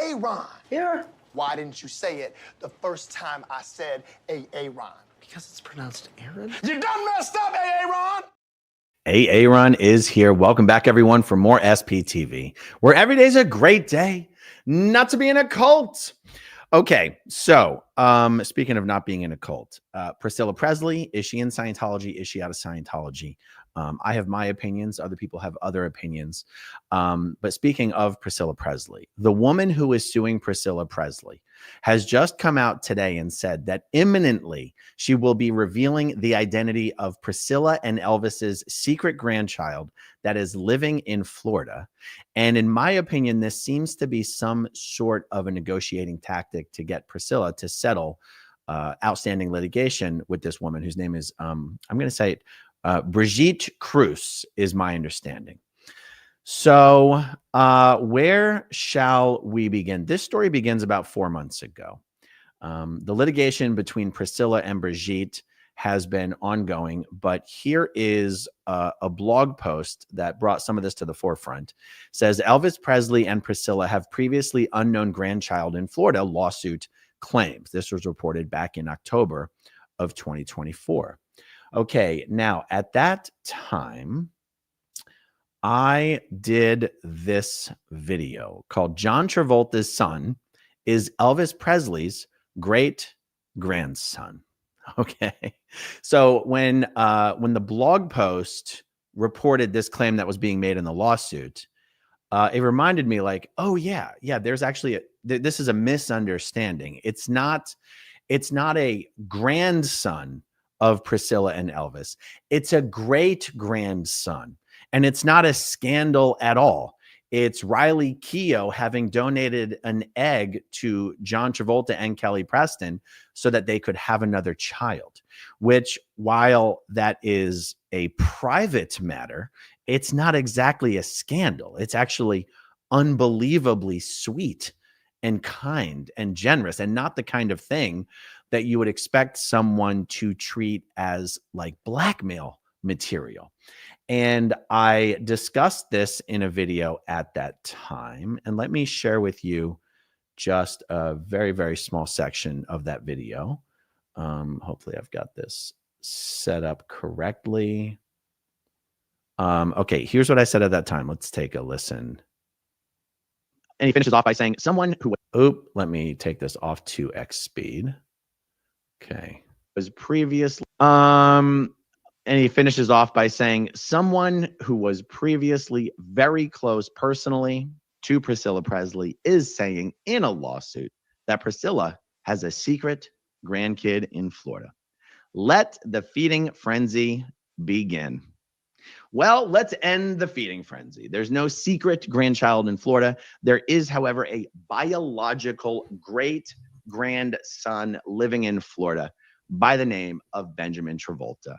Aaron. Yeah. Why didn't you say it the first time I said Aaron? Because it's pronounced Aaron. You done messed up, Aaron. Aaron is here. Welcome back, everyone, for more SPTV, where every day is a great day not to be in a cult. Okay, so speaking of not being in a cult, Priscilla Presley, is she in Scientology? Is she out of Scientology? I have my opinions. Other people have other opinions. But speaking of Priscilla Presley, the woman who is suing Priscilla Presley has just come out today and said that imminently she will be revealing the identity of Priscilla and Elvis's secret grandchild that is living in Florida. And in my opinion, this seems to be some sort of a negotiating tactic to get Priscilla to settle outstanding litigation with this woman whose name is, I'm going to say it, Brigitte Kruse is my understanding. So where shall we begin? This story begins about 4 months ago. The litigation between Priscilla and Brigitte has been ongoing, but here is a blog post that brought some of this to the forefront. It says, Elvis Presley and Priscilla have previously unknown grandchild in Florida, lawsuit claims. This was reported back in October of 2024. Okay, now at that time, I did this video called John Travolta's Son is Elvis Presley's Great Grandson. Okay, so when the blog post reported this claim that was being made in the lawsuit, it reminded me like, oh yeah, there's actually this is a misunderstanding. It's not a grandson of Priscilla and Elvis. It's a great grandson. And it's not a scandal at all. It's Riley Keough having donated an egg to John Travolta and Kelly Preston so that they could have another child, which, while that is a private matter, it's not exactly a scandal. It's actually unbelievably sweet and kind and generous, and not the kind of thing that you would expect someone to treat as like blackmail material. And I discussed this in a video at that time. And let me share with you just a very, very small section of that video. Hopefully I've got this set up correctly. Okay, here's what I said at that time. Let's take a listen. And he finishes off by saying, someone who, let me take this off 2x speed. Okay, was previously, and he finishes off by saying, someone who was previously very close personally to Priscilla Presley is saying in a lawsuit that Priscilla has a secret grandkid in Florida. Let the feeding frenzy begin. Well, let's end the feeding frenzy. There's no secret grandchild in Florida. There is, however, a biological great grandson living in Florida by the name of Benjamin Travolta.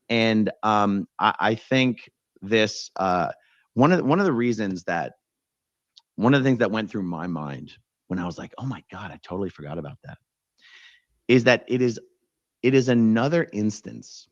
And I think this one of the things that went through my mind when I was like, oh my God, I totally forgot about that, is that it is another instance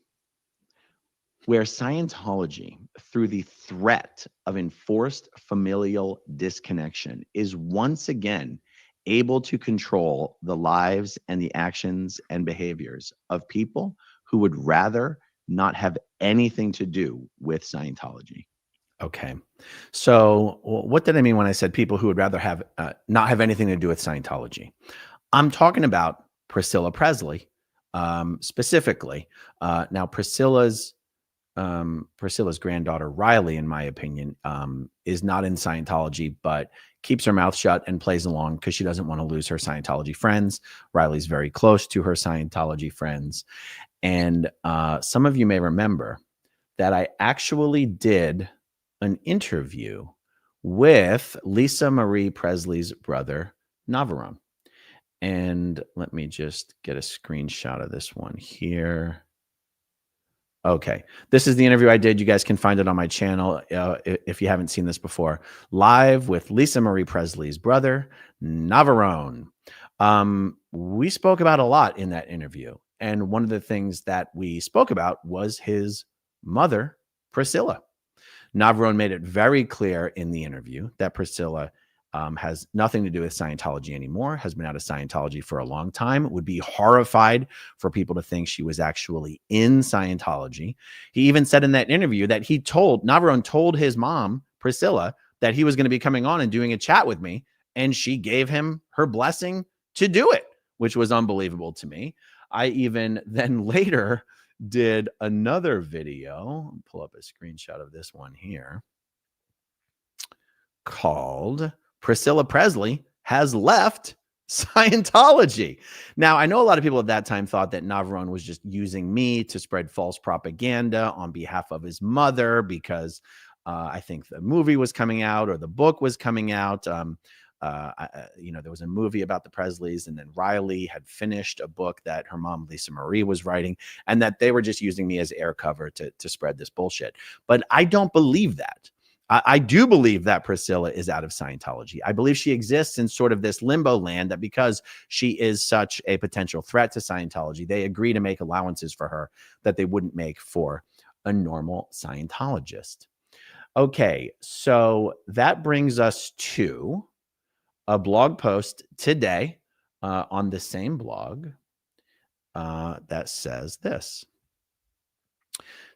where Scientology, through the threat of enforced familial disconnection, is once again able to control the lives and the actions and behaviors of people who would rather not have anything to do with Scientology. Okay. So what did I mean when I said people who would rather have not have anything to do with Scientology? I'm talking about Priscilla Presley specifically. Now Priscilla's granddaughter, Riley, in my opinion, is not in Scientology, but keeps her mouth shut and plays along because she doesn't want to lose her Scientology friends. Riley's very close to her Scientology friends. And some of you may remember that I actually did an interview with Lisa Marie Presley's brother, Navarone. And let me just get a screenshot of this one here. Okay, this is the interview I did. You guys can find it on my channel if you haven't seen this before. Live with Lisa Marie Presley's brother, Navarone. We spoke about a lot in that interview. And one of the things that we spoke about was his mother, Priscilla. Navarone made it very clear in the interview that Priscilla has nothing to do with Scientology anymore, has been out of Scientology for a long time, would be horrified for people to think she was actually in Scientology. He even said in that interview that Navarone told his mom, Priscilla, that he was going to be coming on and doing a chat with me, and she gave him her blessing to do it, which was unbelievable to me. I even then later did another video. I'll pull up a screenshot of this one here, called Priscilla Presley has left Scientology. Now, I know a lot of people at that time thought that Navarone was just using me to spread false propaganda on behalf of his mother because I think the movie was coming out or the book was coming out. There was a movie about the Presleys, and then Riley had finished a book that her mom, Lisa Marie, was writing, and that they were just using me as air cover to spread this bullshit. But I don't believe that. I do believe that Priscilla is out of Scientology. I believe she exists in sort of this limbo land, that because she is such a potential threat to Scientology, they agree to make allowances for her that they wouldn't make for a normal Scientologist. Okay, so that brings us to a blog post today on the same blog that says this.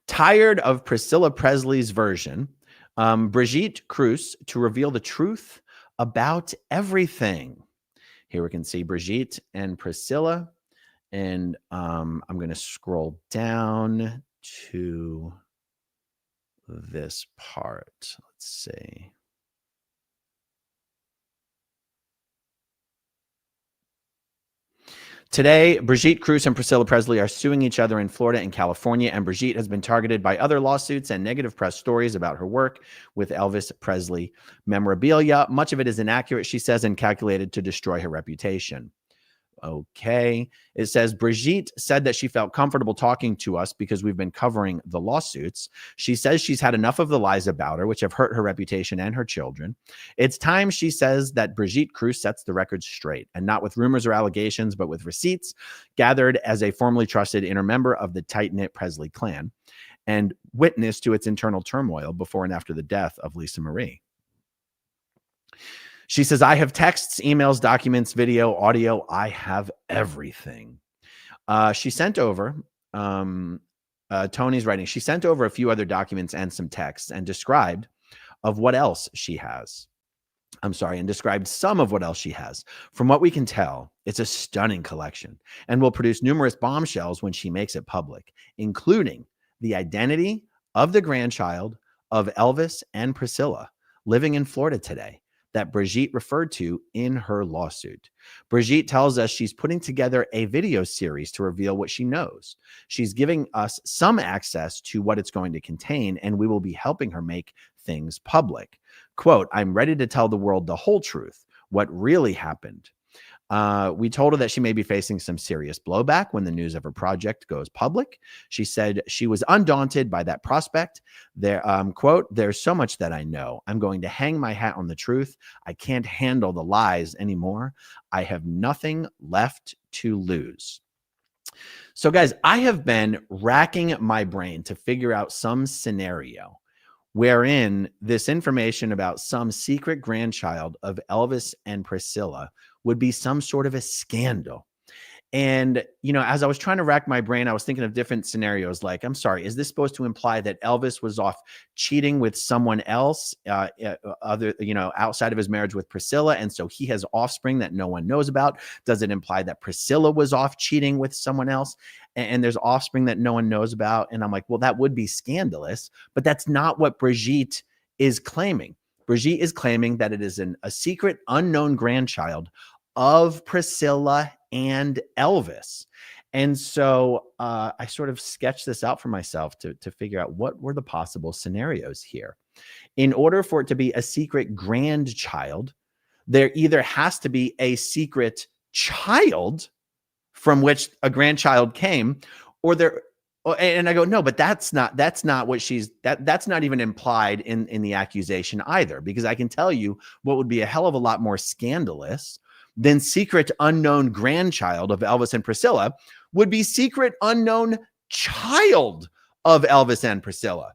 Tired of Priscilla Presley's version, Brigitte Kruse to reveal the truth about everything. Here we can see Brigitte and Priscilla, and I'm going to scroll down to this part. Let's see. Today, Brigitte Kruse and Priscilla Presley are suing each other in Florida and California, and Brigitte has been targeted by other lawsuits and negative press stories about her work with Elvis Presley memorabilia. Much of it is inaccurate, she says, and calculated to destroy her reputation. Okay. It says Brigitte said that she felt comfortable talking to us because we've been covering the lawsuits. She says she's had enough of the lies about her, which have hurt her reputation and her children. It's time, she says, that Brigitte Kruse sets the record straight, and not with rumors or allegations, but with receipts gathered as a formerly trusted inner member of the tight-knit Presley clan and witness to its internal turmoil before and after the death of Lisa Marie. She says, I have texts, emails, documents, video, audio. I have everything. She sent over, Tony's writing, she sent over a few other documents and some texts and described of what else she has. And described some of what else she has. From what we can tell, it's a stunning collection and will produce numerous bombshells when she makes it public, including the identity of the grandchild of Elvis and Priscilla living in Florida today that Brigitte referred to in her lawsuit. Brigitte tells us she's putting together a video series to reveal what she knows. She's giving us some access to what it's going to contain, and we will be helping her make things public. Quote, I'm ready to tell the world the whole truth, what really happened. We told her that she may be facing some serious blowback when the news of her project goes public. She said she was undaunted by that prospect. Quote, there's so much that I know. I'm going to hang my hat on the truth. I can't handle the lies anymore. I have nothing left to lose. So guys, I have been racking my brain to figure out some scenario wherein this information about some secret grandchild of Elvis and Priscilla would be some sort of a scandal. And, you know, as I was trying to rack my brain, I was thinking of different scenarios. Like, I'm sorry, is this supposed to imply that Elvis was off cheating with someone else, outside of his marriage with Priscilla, and so he has offspring that no one knows about? Does it imply that Priscilla was off cheating with someone else and there's offspring that no one knows about? And I'm like, well, that would be scandalous, but that's not what Brigitte is claiming. Brigitte is claiming that it is a secret, unknown grandchild of Priscilla and Elvis. And so I sort of sketched this out for myself to figure out what were the possible scenarios here. In order for it to be a secret grandchild, there either has to be a secret child from which a grandchild came, or there. And I go, no, but that's not what that's not even implied in the accusation either, because I can tell you what would be a hell of a lot more scandalous than secret unknown grandchild of Elvis and Priscilla would be secret unknown child of Elvis and Priscilla.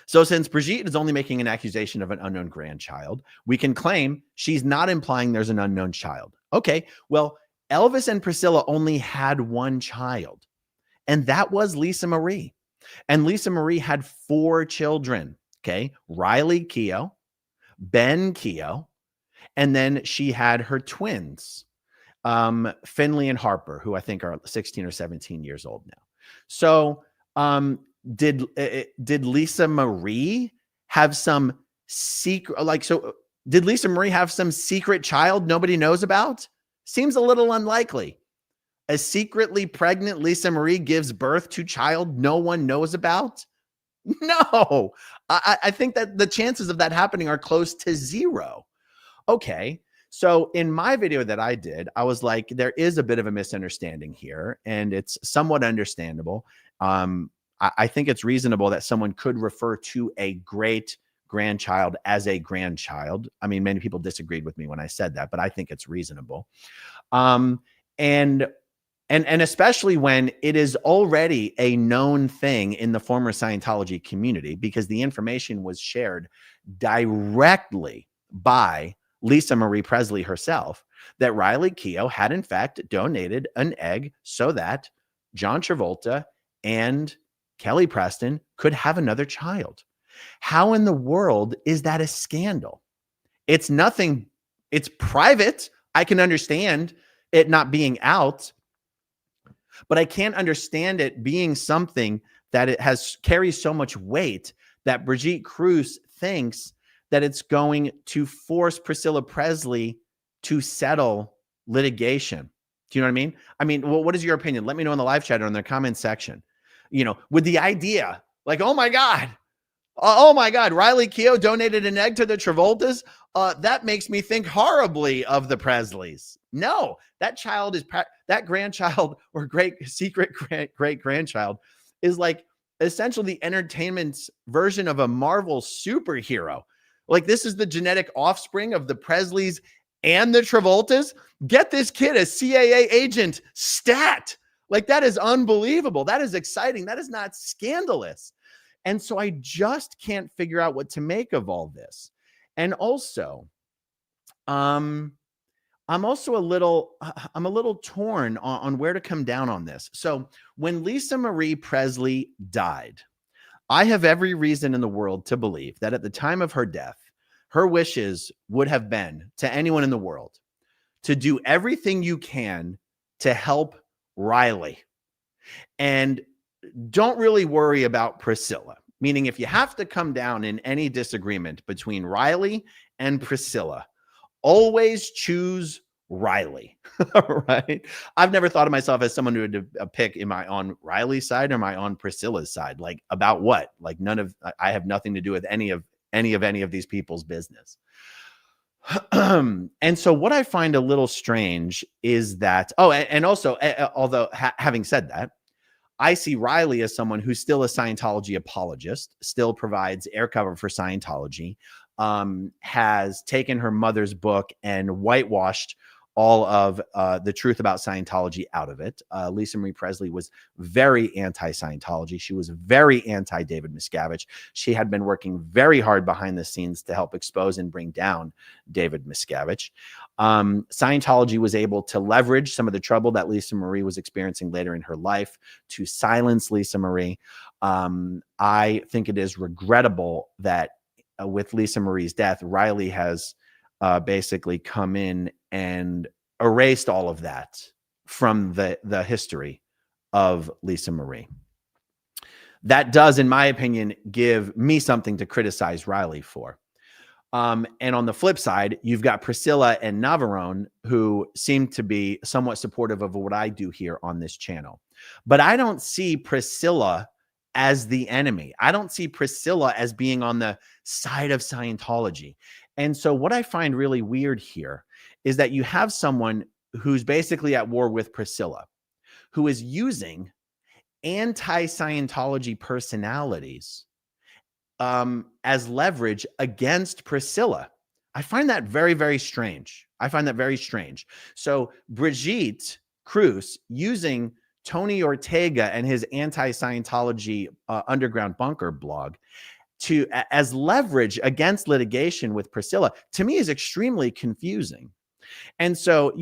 So since Brigitte is only making an accusation of an unknown grandchild, we can claim she's not implying there's an unknown child. Okay, well, Elvis and Priscilla only had one child, and that was Lisa Marie. And Lisa Marie had 4 children, okay? Riley Keough, Ben Keough, and then she had her twins, Finley and Harper, who I think are 16 or 17 years old now. So did Lisa Marie have some secret, did Lisa Marie have some secret child nobody knows about? Seems a little unlikely. A secretly pregnant Lisa Marie gives birth to child no one knows about? No, I think that the chances of that happening are close to 0. Okay, so in my video that I did, I was like, there is a bit of a misunderstanding here, and it's somewhat understandable. I think it's reasonable that someone could refer to a great grandchild as a grandchild. I mean, many people disagreed with me when I said that, but I think it's reasonable. And especially when it is already a known thing in the former Scientology community, because the information was shared directly by Lisa Marie Presley herself, that Riley Keough had in fact donated an egg so that John Travolta and Kelly Preston could have another child. How in the world is that a scandal? It's nothing. It's private. I can understand it not being out, but I can't understand it being something that it carries so much weight that Brigitte Kruse thinks that it's going to force Priscilla Presley to settle litigation. Do you know what I mean? I mean, well, what is your opinion? Let me know in the live chat or in the comment section. You know, with the idea, like, oh my God, Riley Keough donated an egg to the Travoltas. That makes me think horribly of the Presleys. No, that child is that grandchild or secret great grandchild is like essentially the entertainment's version of a Marvel superhero. Like, this is the genetic offspring of the Presleys and the Travoltas. Get this kid a CIA agent stat. Like, that is unbelievable. That is exciting. That is not scandalous. And so I just can't figure out what to make of all this. And also, I'm a little torn on where to come down on this. So when Lisa Marie Presley died, I have every reason in the world to believe that at the time of her death, her wishes would have been to anyone in the world to do everything you can to help Riley. And don't really worry about Priscilla. Meaning, if you have to come down in any disagreement between Riley and Priscilla, always choose Riley, right? I've never thought of myself as someone who would pick, am I on Riley's side or am I on Priscilla's side? Like, about what? Like, I have nothing to do with any of these people's business. And so what I find a little strange is that, although having said that, I see Riley as someone who's still a Scientology apologist, still provides air cover for Scientology, has taken her mother's book and whitewashed all of the truth about Scientology out of it. Lisa Marie Presley was very anti-Scientology. She was very anti-David Miscavige. She had been working very hard behind the scenes to help expose and bring down David Miscavige. Scientology was able to leverage some of the trouble that Lisa Marie was experiencing later in her life to silence Lisa Marie. I think it is regrettable that with Lisa Marie's death, Riley has basically come in and erased all of that from the history of Lisa Marie. That does, in my opinion, give me something to criticize Riley for. And on the flip side, you've got Priscilla and Navarone, who seem to be somewhat supportive of what I do here on this channel. But I don't see Priscilla as the enemy. I don't see Priscilla as being on the side of Scientology. And so what I find really weird here is that you have someone who's basically at war with Priscilla, who is using anti-Scientology personalities as leverage against Priscilla. I find that very, very strange. So Brigitte Kruse using Tony Ortega and his anti-Scientology underground bunker blog as leverage against litigation with Priscilla, to me is extremely confusing. And so,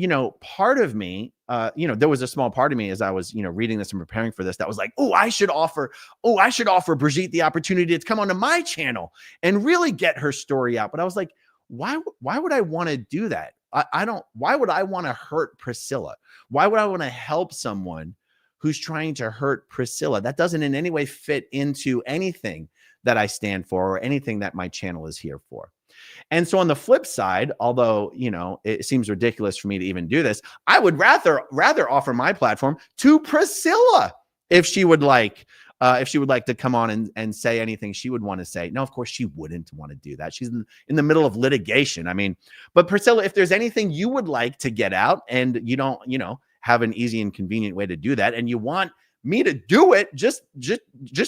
part of me, there was a small part of me as I was, reading this and preparing for this that was like, I should offer Brigitte the opportunity to come onto my channel and really get her story out. But I was like, why would I want to do that? Why would I want to hurt Priscilla? Why would I want to help someone who's trying to hurt Priscilla? That doesn't in any way fit into anything that I stand for or anything that my channel is here for. And so on the flip side, although, it seems ridiculous for me to even do this, I would rather offer my platform to Priscilla if she would like to come on and say anything she would want to say. No, of course she wouldn't want to do that. She's in the middle of litigation. I mean, but Priscilla, if there's anything you would like to get out and you don't, have an easy and convenient way to do that, and you want me to do it, just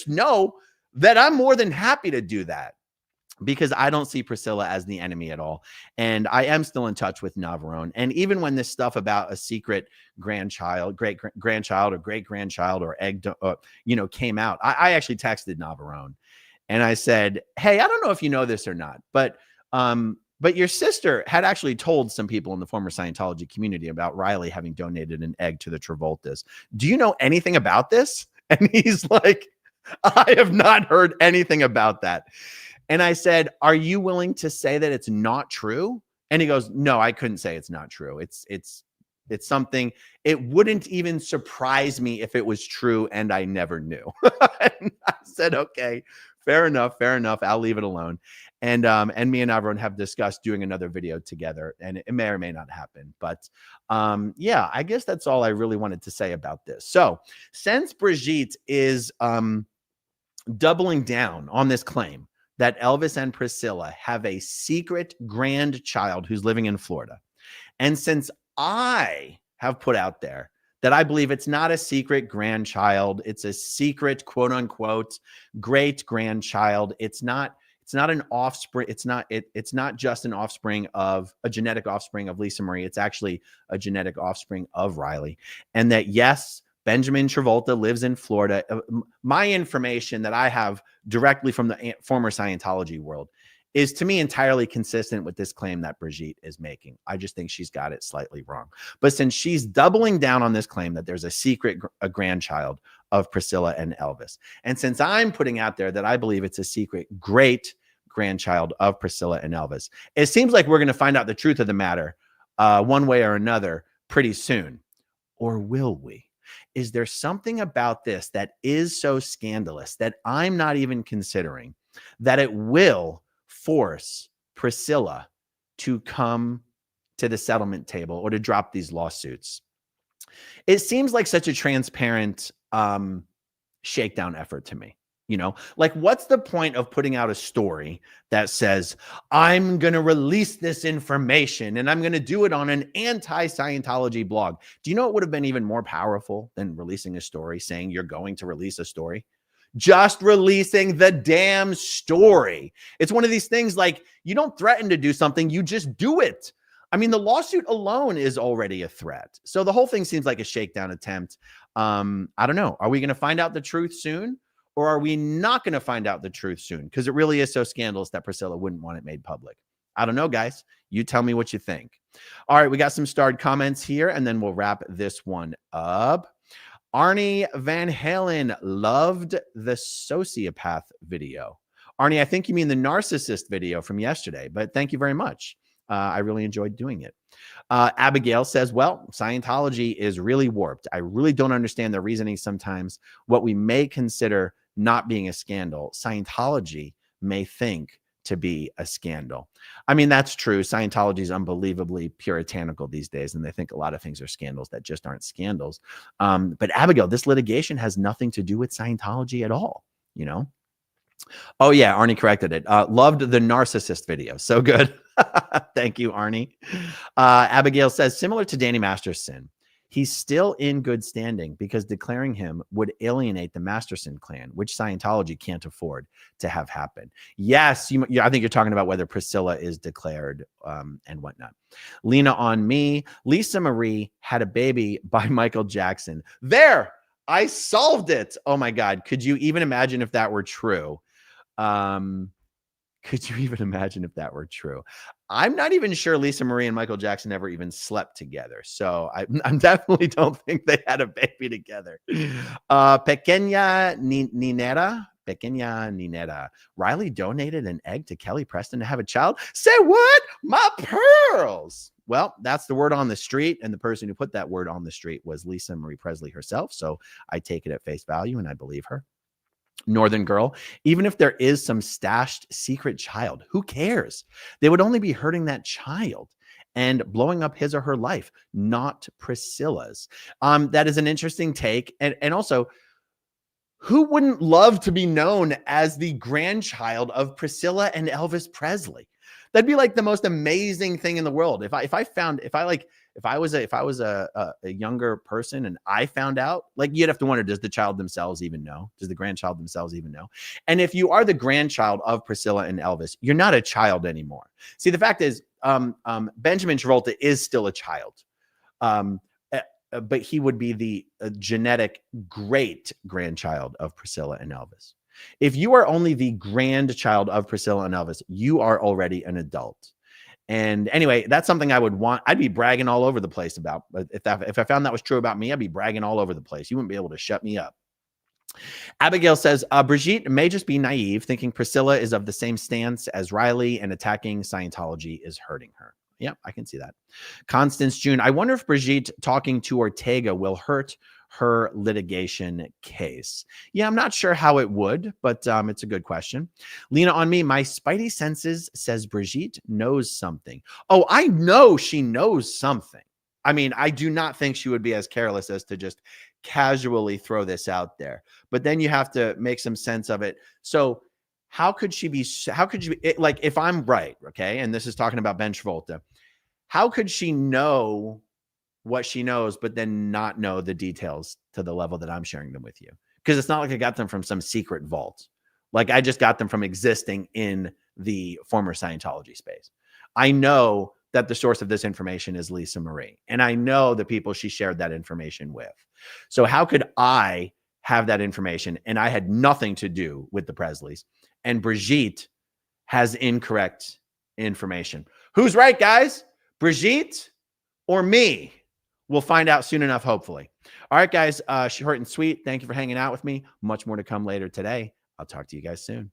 know that I'm more than happy to do that, because I don't see Priscilla as the enemy at all. And I am still in touch with Navarone. And even when this stuff about a secret grandchild, great-grandchild or great-grandchild or egg, came out, I actually texted Navarone and I said, hey, I don't know if you know this or not, but your sister had actually told some people in the former Scientology community about Riley having donated an egg to the Travoltas. Do you know anything about this? And he's like, I have not heard anything about that. And I said, are you willing to say that it's not true? And he goes, no, I couldn't say it's not true. It's something, it wouldn't even surprise me if it was true and I never knew. And I said, okay, fair enough. I'll leave it alone. And me and Navarone have discussed doing another video together, and it may or may not happen. But yeah, I guess that's all I really wanted to say about this. So since Brigitte is doubling down on this claim that Elvis and Priscilla have a secret grandchild who's living in Florida, and since I have put out there that I believe it's not a secret grandchild, it's a secret, quote unquote, great grandchild. It's not an offspring. It's not just an offspring of a genetic offspring of Lisa Marie. It's actually a genetic offspring of Riley. And that, yes, Benjamin Travolta lives in Florida. My information that I have directly from the former Scientology world is, to me, entirely consistent with this claim that Brigitte is making. I just think she's got it slightly wrong. But since she's doubling down on this claim that there's a secret grandchild of Priscilla and Elvis, and since I'm putting out there that I believe it's a secret great grandchild of Priscilla and Elvis, it seems like we're going to find out the truth of the matter one way or another pretty soon. Or will we? Is there something about this that is so scandalous that I'm not even considering that it will force Priscilla to come to the settlement table or to drop these lawsuits? It seems like such a transparent shakedown effort to me. Like, what's the point of putting out a story that says, I'm going to release this information and I'm going to do it on an anti-Scientology blog? Do you know it would have been even more powerful than releasing a story saying you're going to release a story? Just releasing the damn story. It's one of these things, like, you don't threaten to do something, you just do it. I mean, the lawsuit alone is already a threat. So the whole thing seems like a shakedown attempt. I don't know. Are we going to find out the truth soon? Or are we not going to find out the truth soon? Because it really is so scandalous that Priscilla wouldn't want it made public. I don't know, guys. You tell me what you think. All right, we got some starred comments here, and then we'll wrap this one up. Arnie Van Halen loved the sociopath video. Arnie, I think you mean the narcissist video from yesterday, but thank you very much. I really enjoyed doing it. Abigail says, well, Scientology is really warped. I really don't understand the reasoning sometimes. What we may consider not being a scandal, Scientology may think to be a scandal. I mean, that's true. Scientology is unbelievably puritanical these days, and they think a lot of things are scandals that just aren't scandals. But Abigail, this litigation has nothing to do with Scientology at all, Oh, yeah, Arnie corrected it. Loved the narcissist video. So good. Thank you, Arnie. Abigail says, similar to Danny Masterson, he's still in good standing because declaring him would alienate the Masterson clan, which Scientology can't afford to have happen. Yes, I think you're talking about whether Priscilla is declared and whatnot. Lena on me. Lisa Marie had a baby by Michael Jackson. There, I solved it. Oh, my God. Could you even imagine if that were true? Could you even imagine if that were true? I'm not even sure Lisa Marie and Michael Jackson ever even slept together. So I definitely don't think they had a baby together. Pequeña Ninera. Riley donated an egg to Kelly Preston to have a child. Say what? My pearls. Well, that's the word on the street. And the person who put that word on the street was Lisa Marie Presley herself. So I take it at face value and I believe her. Northern Girl, even if there is some stashed secret child, who cares? They would only be hurting that child and blowing up his or her life, not Priscilla's. That is an interesting take. And also, who wouldn't love to be known as the grandchild of Priscilla and Elvis Presley? That'd be like the most amazing thing in the world. If I was a younger person and I found out, like, you'd have to wonder, does the child themselves even know? Does the grandchild themselves even know? And if you are the grandchild of Priscilla and Elvis, you're not a child anymore. See, the fact is, Benjamin Travolta is still a child. But he would be the genetic great grandchild of Priscilla and Elvis. If you are only the grandchild of Priscilla and Elvis, you are already an adult. And anyway, that's something I would want. I'd be bragging all over the place about. But if I found that was true about me, I'd be bragging all over the place. You wouldn't be able to shut me up. Abigail says, Brigitte may just be naive, thinking Priscilla is of the same stance as Riley and attacking Scientology is hurting her. Yeah, I can see that. Constance June, I wonder if Brigitte talking to Ortega will hurt her litigation case. Yeah, I'm not sure how it would, but it's a good question. Lena on me, my spidey senses says Brigitte knows something. Oh, I know she knows something. I mean, I do not think she would be as careless as to just casually throw this out there. But then you have to make some sense of it. So how could she be, like, if I'm right, okay, and this is talking about Ben Travolta, how could she know what she knows, but then not know the details to the level that I'm sharing them with you? Because it's not like I got them from some secret vault. Like, I just got them from existing in the former Scientology space. I know that the source of this information is Lisa Marie, and I know the people she shared that information with. So how could I have that information and I had nothing to do with the Presleys, and Brigitte has incorrect information? Who's right, guys? Brigitte or me? We'll find out soon enough, hopefully. All right, guys, short and sweet. Thank you for hanging out with me. Much more to come later today. I'll talk to you guys soon.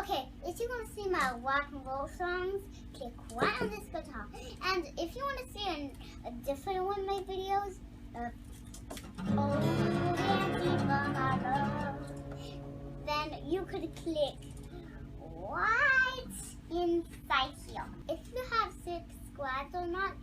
Okay, if you want to see my rock and roll songs, click right on this guitar. And if you want to see a different one of my videos, then you could click right inside here. If you have subscribed or not,